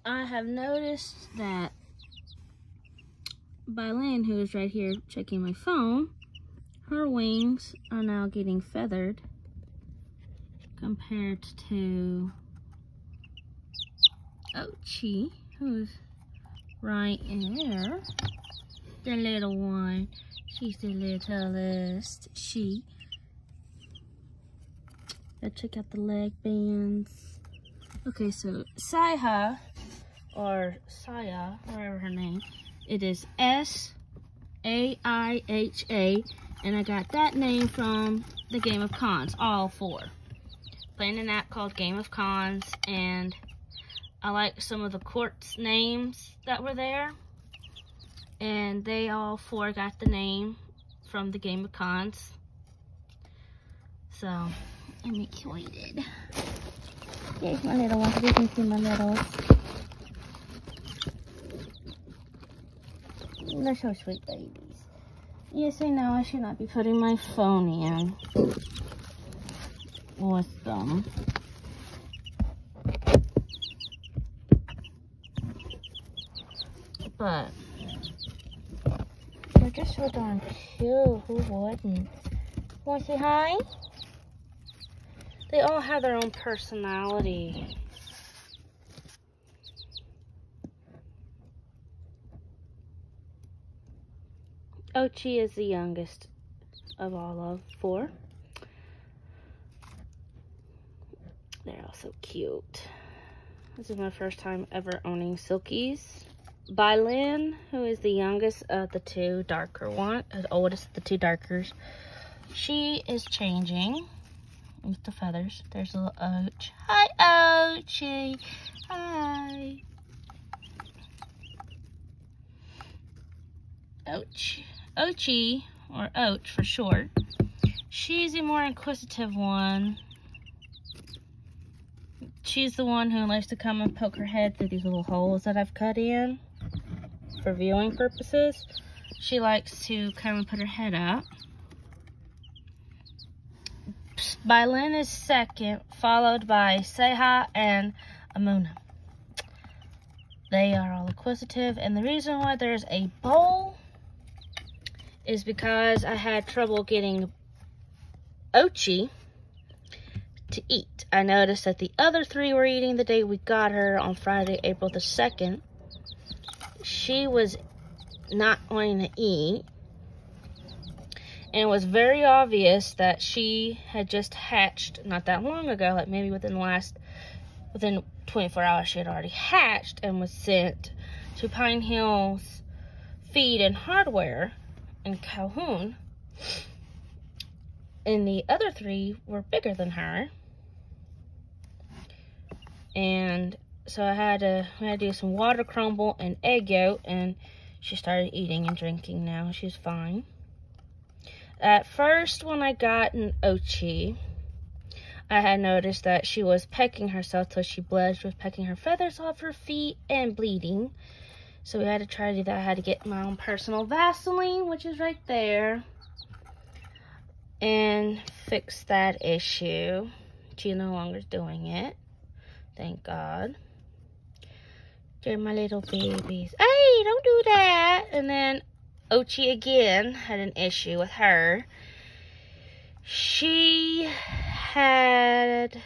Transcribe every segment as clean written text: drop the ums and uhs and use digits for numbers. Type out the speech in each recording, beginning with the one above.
I have noticed that Bylin, who is right here checking my phone, her wings are now getting feathered compared to Ochi, who's right there. The little one. She's the littlest. Let's check out the leg bands. Okay, so Saiha, or Saya, whatever her name, it is S-A-I-H-A, and I got that name from the Game of Cons, all four. Playing an app called Game of Cons, and I like some of the courts names that were there, and they all four got the name from the Game of Cons. So I'm excited. There's my little one. You can see my little. They're so sweet babies. Yes, I know I should not be putting my phone in with them. But they're just so darn cute. Who wouldn't? Want to say hi? They all have their own personality. Ochi is the youngest of all of four. They're all so cute. This is my first time ever owning silkies. Bylin, who is the youngest of the two darker one, the oldest of the two darkers, she is changing with the feathers. There's a little Och. Hi, Ochi. Hi. Ochi, or Och for short. She's a more inquisitive one. She's the one who likes to come and poke her head through these little holes that I've cut in for viewing purposes. She likes to come and put her head up. Bylin is second, followed by Seha and Amuna. They are all inquisitive, and the reason why there's a bowl is because I had trouble getting Ochi to eat. I noticed that the other three were eating the day we got her on Friday, April the 2nd. She was not wanting to eat. And it was very obvious that she had just hatched not that long ago, like maybe within 24 hours she had already hatched and was sent to Pine Hills Feed and Hardware in Calhoun. And the other three were bigger than her. And so we had to do some water crumble and egg yolk, and she started eating and drinking now. She's fine. At first, when I got an Ochi, I had noticed that she was pecking herself till she bled. She was pecking her feathers off her feet and bleeding. So we had to try to do that. I had to get my own personal Vaseline, which is right there, and fix that issue. She no longer is doing it. Thank God. They're my little babies. Hey, don't do that. And then Ochi again had an issue with her. She had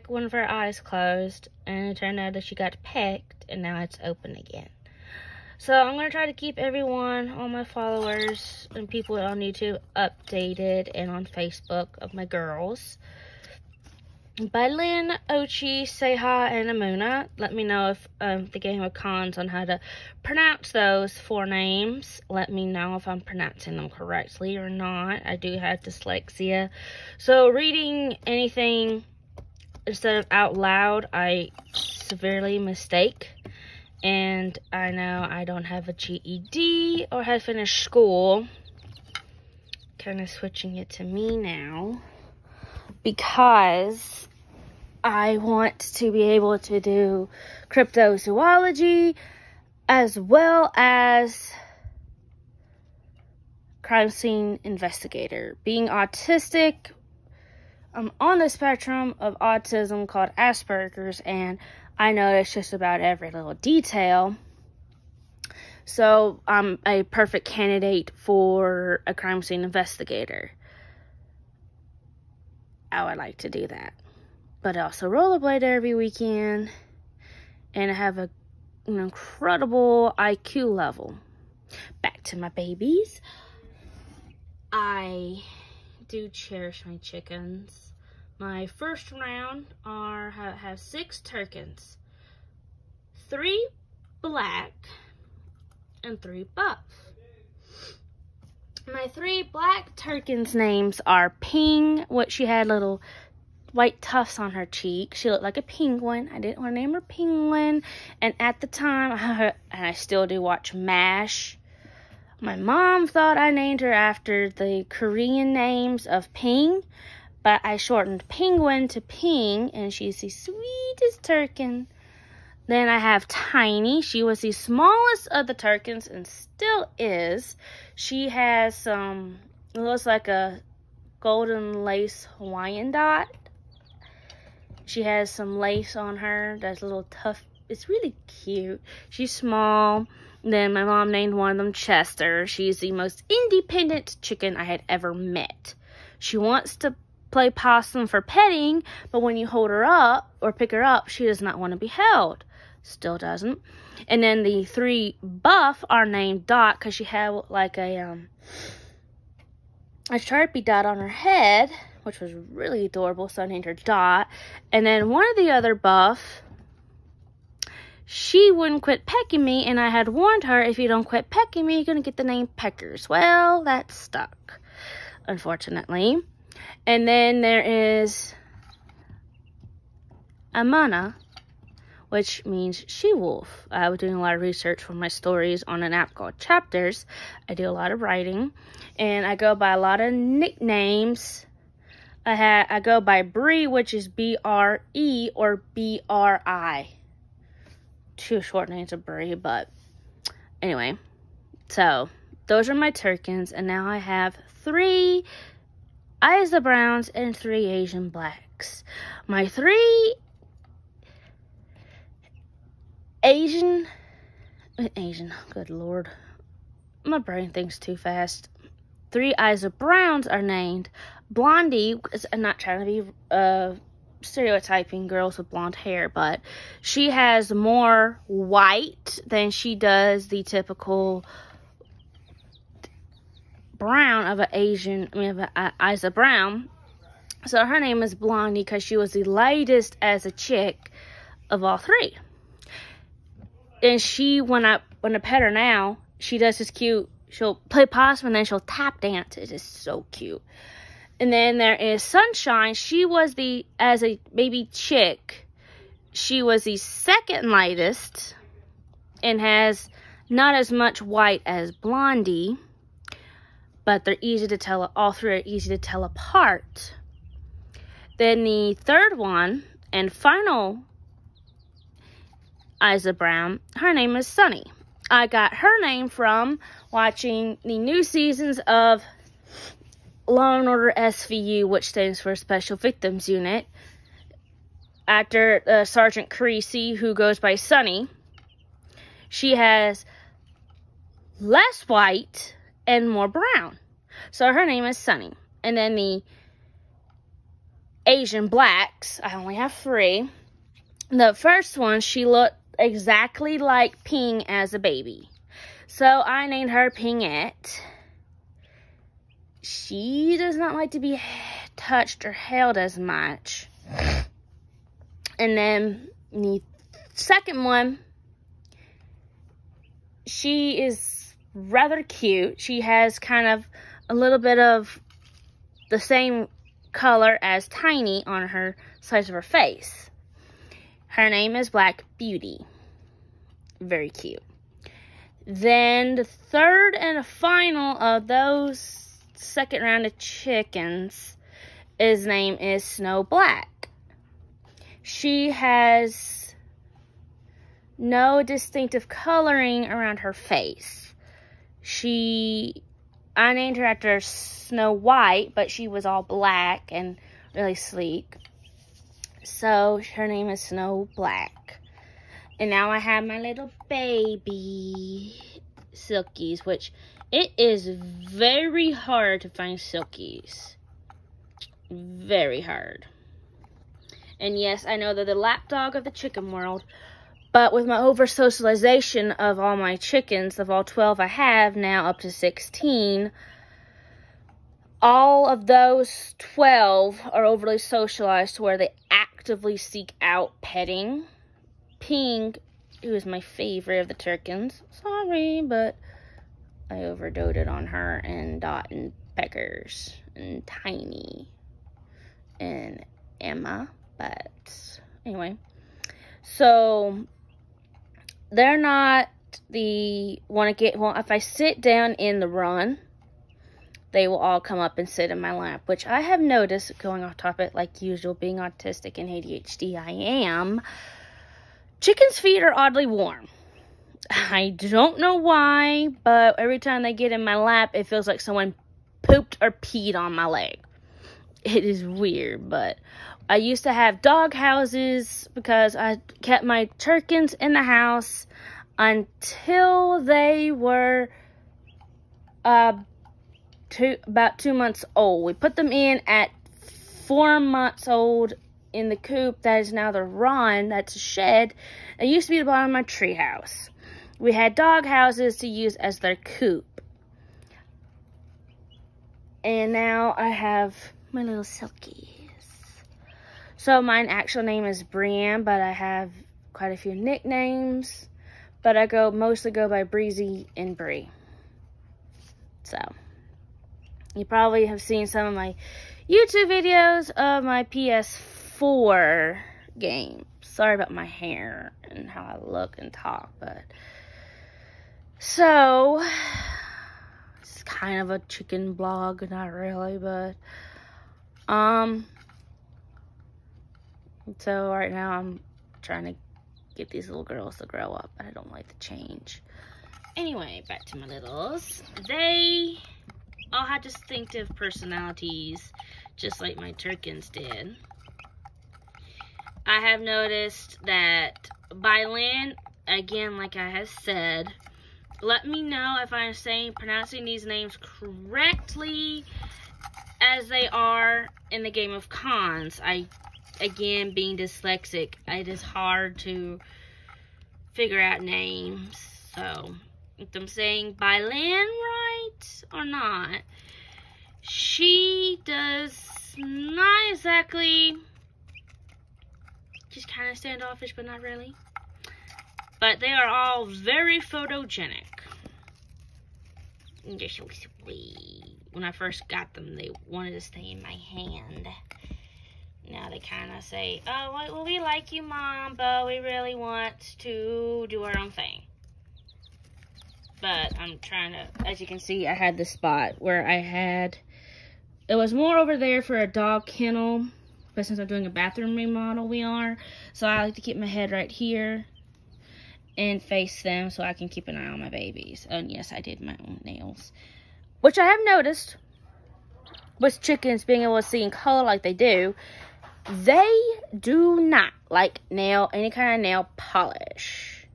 one of her eyes closed, and it turned out that she got pecked, and now it's open again. So I'm going to try to keep everyone, all my followers and people on YouTube, updated, and on Facebook of my girls. Bylin, Ochi, Seha, and Amuna. Let me know if the Game of Cons on how to pronounce those four names. Let me know if I'm pronouncing them correctly or not. I do have dyslexia. So reading anything instead of out loud, I severely mistake. And I know I don't have a GED or have finished school. Kind of switching it to me now, because I want to be able to do cryptozoology as well as crime scene investigator. Being autistic, I'm on the spectrum of autism called Asperger's, and I noticed just about every little detail. So I'm a perfect candidate for a crime scene investigator. I would like to do that. But I also rollerblade every weekend. And I have an incredible IQ level. Back to my babies. I do cherish my chickens. My first round have 6 turkeys. 3 black and 3 buff. My 3 black turkeys' names are Ping, which she had little white tufts on her cheek. She looked like a penguin. I didn't want to name her Penguin. And at the time, and I still do watch MASH, my mom thought I named her after the Korean names of Ping, but I shortened Penguin to Ping, and she's the sweetest turkey. Then I have Tiny. She was the smallest of the turkeys and still is. She has it looks like a golden lace Hawaiian dot. She has some lace on her that's a little tough. It's really cute. She's small. Then my mom named one of them Chester. She's the most independent chicken I had ever met. She wants to play possum for petting, but when you hold her up or pick her up, she does not want to be held. Still doesn't. And then the 3 buff are named Dot because she had like a Sharpie dot on her head, which was really adorable, so I named her Dot. And then one of the other buff, she wouldn't quit pecking me, and I had warned her, if you don't quit pecking me, you're going to get the name Peckers. Well, that stuck, unfortunately. And then there is Amana, which means she-wolf. I was doing a lot of research for my stories on an app called Chapters. I do a lot of writing, and I go by a lot of nicknames. I go by Bree, which is B-R-E or B-R-I. 2 short names of Bree, but anyway. So, those are my turkeys, and now I have 3 Isa Browns and 3 Asian Blacks. My 3 Asian, good lord, my brain thinks too fast. 3 Isa Browns are named Blondie. I'm not trying to be stereotyping girls with blonde hair, but she has more white than she does the typical brown of an Isa Brown. So her name is Blondie because she was the lightest as a chick of all 3. And she, when I pet her now, she does this cute, she'll play possum and then she'll tap dance. It is so cute. And then there is Sunshine. She was as a baby chick, she was the 2nd lightest and has not as much white as Blondie, but they're easy to tell, all 3 are easy to tell apart. Then the 3rd one and final Isa Brown, her name is Sunny. I got her name from watching the new seasons of Law & Order SVU, which stands for Special Victims Unit. Actor Sergeant Creasy, who goes by Sunny, she has less white and more brown. So her name is Sunny. And then the Asian Blacks, I only have 3. The first one, she looked exactly like Ping as a baby. So I named her Pingette. She does not like to be touched or held as much. And then the second one, she is rather cute. She has kind of a little bit of the same color as Tiny on her sides of her face. Her name is Black Beauty. Very cute. Then the 3rd and final of those 2nd round of chickens, his name is Snow Black. She has no distinctive coloring around her face. I named her after Snow White, but she was all black and really sleek. So her name is Snow Black. And now I have my little baby silkies, which it is very hard to find silkies. Very hard. And yes, I know they're the lapdog of the chicken world, but with my over-socialization of all my chickens, of all 12 I have, now up to 16, all of those 12 are overly socialized to where they actively seek out petting. Pink, who is my favorite of the turkins, sorry, but I overdoted on her, and Dot and Peckers and Tiny and Emma. But anyway, so they're not the if I sit down in the run, they will all come up and sit in my lap, which I have noticed, going off topic like usual, being autistic and ADHD I am, chickens' feet are oddly warm. I don't know why, but every time they get in my lap, it feels like someone pooped or peed on my leg. It is weird, but I used to have dog houses because I kept my turkins in the house until they were about 2 months old. We put them in at 4 months old in the coop that is now the run, that's a shed. It used to be the bottom of my tree house. We had dog houses to use as their coop. And now I have my little silkies. So my actual name is Brienne, but I have quite a few nicknames. But I mostly go by Breezy and Bree. So you probably have seen some of my YouTube videos of my PS4 game. Sorry about my hair and how I look and talk, but so it's kind of a chicken blog, not really, but so right now I'm trying to get these little girls to grow up, but I don't like the change. Anyway, back to my littles. They all had distinctive personalities, just like my turkins did. I have noticed that by land, again, like I have said, let me know if I'm pronouncing these names correctly as they are in the game of Cons. Again, being dyslexic, it is hard to figure out names. So, if I'm saying Bylan right or not, she does not exactly, she's kind of standoffish, but not really. But they are all very photogenic. They're so sweet. When I first got them, they wanted to stay in my hand. Now they kind of say, oh, well, we like you, Mom, but we really want to do our own thing. But I'm trying to, as you can see, I had this spot where it was more over there for a dog kennel, but since I'm doing a bathroom remodel, so I like to keep my head right here and face them so I can keep an eye on my babies. And yes, I did my own nails, which I have noticed with chickens being able to see in color like they do. They do not like any kind of nail polish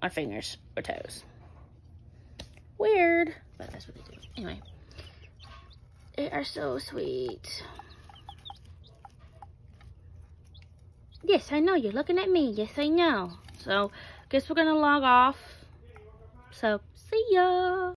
on fingers or toes. Weird, but that's what they do. Anyway, they are so sweet. Yes, I know, you're looking at me. Yes, I know. So, guess we're gonna log off. So, see ya.